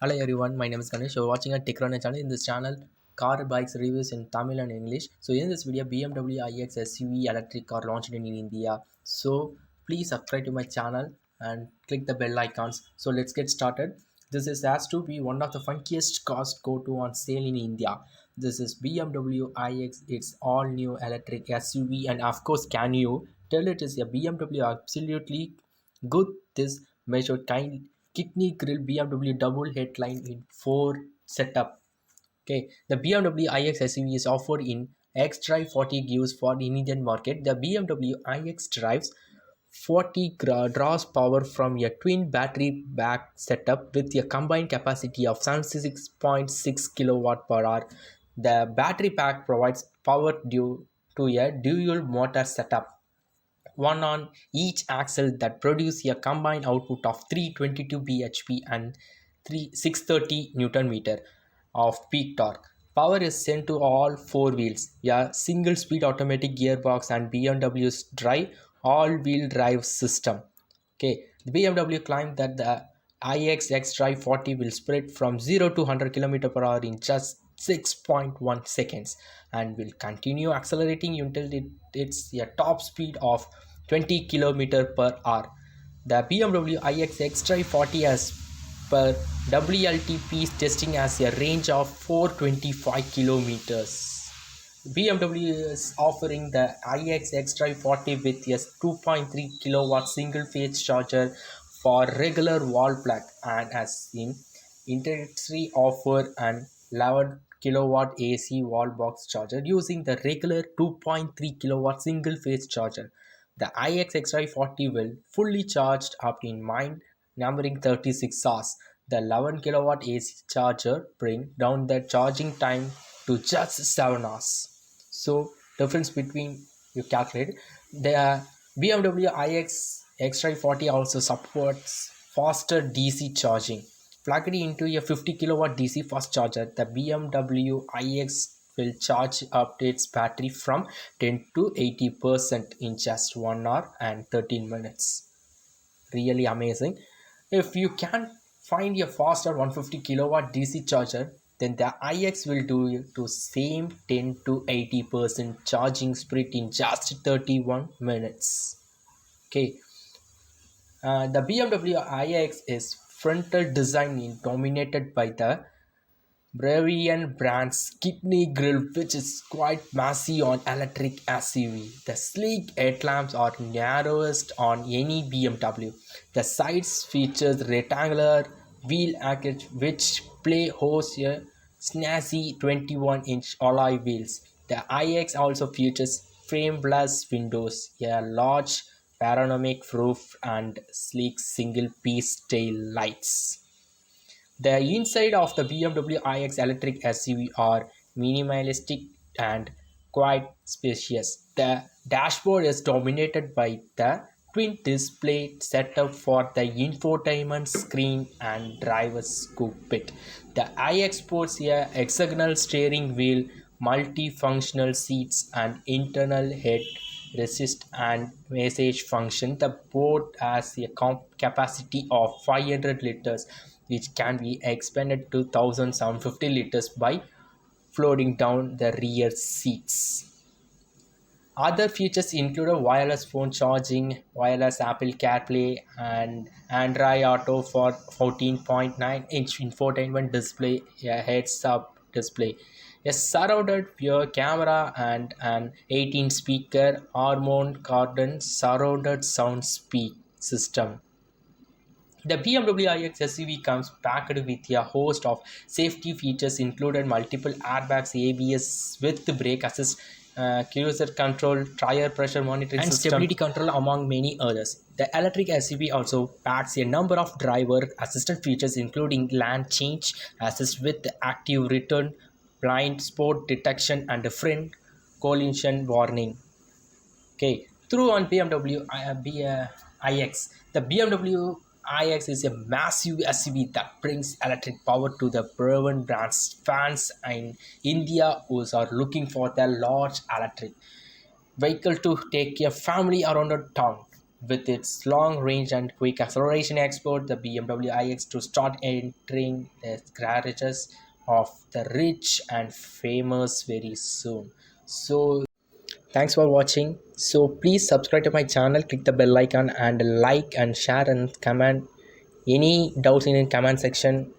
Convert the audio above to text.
Hello everyone, my name is Ganesh. You're watching a Techrunner channel. In this channel, car bikes reviews in Tamil and English. So in this video, BMW iX SUV electric car launched in India. So please subscribe to my channel and click the bell icons. So let's get started. This is has to be one of the funkiest cars go to on sale in India. This is BMW iX. It's all new electric SUV, and of course, can you tell it is a BMW? Absolutely good. This measured kidney grill BMW double headline in 4 setup. Okay, the BMW iX SUV is offered in X-Drive 40 gives for the Indian market. The BMW iX drives 40 draws power from a twin battery back setup with a combined capacity of 76.6 kilowatt per hour. The battery pack provides power due to a dual motor setup, one on each axle, that produce a combined output of 322 bhp and 630 newton meter of peak torque. Power is sent to all four wheels, a single speed automatic gearbox, and BMW's all wheel drive system. Okay, the BMW claimed that the iX X-Drive 40 will spread from 0 to 100 km per hour in just 6.1 seconds and will continue accelerating until it hits a top speed of 20 km per hour. The BMW iX X-Drive 40 has per WLTP testing has a range of 425 kilometers. BMW is offering the iX X-Drive 40 with a 2.3 kilowatt single phase charger for regular wall plug, and has seen introductory offer an 11 kilowatt AC wall box charger using the regular 2.3 kilowatt single phase charger. The iX X-Drive 40 will fully charged up in mind numbering 36 hours. The 11 kilowatt AC charger bring down the charging time to just 7 hours. So difference between you calculate. The BMW iX X-Drive 40 also supports faster DC charging. Plug it into a 50 kilowatt DC fast charger. The BMW iX will charge up its battery from 10 to 80% in just 1 hour and 13 minutes. Really amazing. If you can find a faster 150 kilowatt DC charger, then the iX will do it to same 10 to 80% charging speed in just 31 minutes. Okay, the BMW iX is frontal design dominated by the Bavarian brand's kidney grille, which is quite massive on electric SUV. The sleek headlamps are narrowest on any BMW. The sides features rectangular wheel arches which play host a snazzy 21-inch alloy wheels. The iX also features frameless windows, a large panoramic roof, and sleek single-piece tail lights. The inside of the BMW iX electric SUV are minimalistic and quite spacious. The dashboard is dominated by the twin display setup for the infotainment screen and driver's cockpit. The iX sports a hexagonal steering wheel, multifunctional seats, and internal head resist and massage function. The boat has a capacity of 500 liters, which can be expanded to 1750 liters by floating down the rear seats. Other features include a wireless phone charging, wireless Apple CarPlay, and Android Auto for 14.9-inch infotainment display, a heads-up display, a surrounded view camera, and an 18-speaker Harman Kardon surrounded sound speak system. The BMW iX SUV comes packed with a host of safety features, including multiple airbags, ABS with brake assist, cruise control, tire pressure monitoring and system, stability control, among many others. The electric SUV also packs a number of driver assistant features, including lane change assist with active return, blind spot detection, and front collision warning. Okay, through on BMW iX, the BMW iX is a massive SUV that brings electric power to the Braven brand's fans in India who are looking for their large electric vehicle to take a family around a town. With its long range and quick acceleration export, the BMW iX to start entering the garages of the rich and famous very soon. So thanks for watching. So please subscribe to my channel, click the bell icon and like and share and comment any doubts in the comment section.